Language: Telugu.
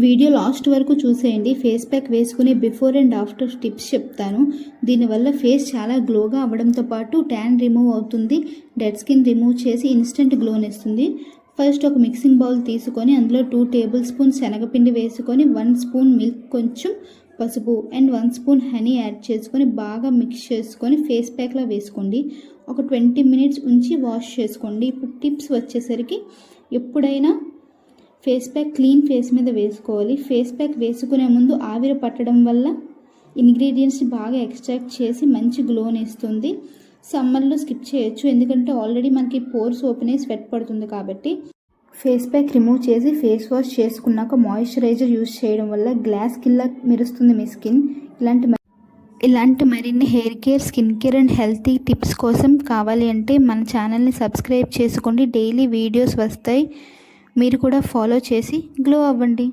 వీడియో లాస్ట్ వరకు చూసేయండి. ఫేస్ ప్యాక్ వేసుకునే బిఫోర్ అండ్ ఆఫ్టర్ టిప్స్ చెప్తాను. దీనివల్ల ఫేస్ చాలా గ్లోగా అవ్వడంతో పాటు ట్యాన్ రిమూవ్ అవుతుంది, డెడ్ స్కిన్ రిమూవ్ చేసి ఇన్స్టెంట్ గ్లోనిస్తుంది. ఫస్ట్ ఒక మిక్సింగ్ బౌల్ తీసుకొని అందులో 2 టేబుల్ స్పూన్ శనగపిండి వేసుకొని 1 స్పూన్ మిల్క్, కొంచెం పసుపు అండ్ 1 స్పూన్ హనీ యాడ్ చేసుకొని బాగా మిక్స్ చేసుకొని ఫేస్ ప్యాక్లా వేసుకోండి. ఒక 20 మినిట్స్ ఉంచి వాష్ చేసుకోండి. ఇప్పుడు టిప్స్ వచ్చేసరికి ఎప్పుడైనా ఫేస్ ప్యాక్ క్లీన్ ఫేస్ మీద వేసుకోవాలి. ఫేస్ ప్యాక్ వేసుకునే ముందు ఆవిరి పట్టడం వల్ల ఇంగ్రీడియంట్స్ని బాగా ఎక్స్ట్రాక్ట్ చేసి మంచి గ్లోని ఇస్తుంది. సమ్మర్లో స్కిప్ చేయొచ్చు, ఎందుకంటే ఆల్రెడీ మనకి పోర్స్ ఓపెన్ అయ్యి స్వెట్ పడుతుంది కాబట్టి. ఫేస్ ప్యాక్ రిమూవ్ చేసి ఫేస్ వాష్ చేసుకున్నాక మాయిశ్చరైజర్ యూజ్ చేయడం వల్ల గ్లాస్ స్కిన్లా మెరుస్తుంది మీ స్కిన్. ఇలాంటి మరిన్ని hair care, skin care and healthy tips కోసం కావాలి అంటే మన ఛానల్ని సబ్స్క్రైబ్ చేసుకోండి. డైలీ వీడియోస్ వస్తాయి, మీరు కూడా ఫాలో చేసి గ్లో అవ్వండి.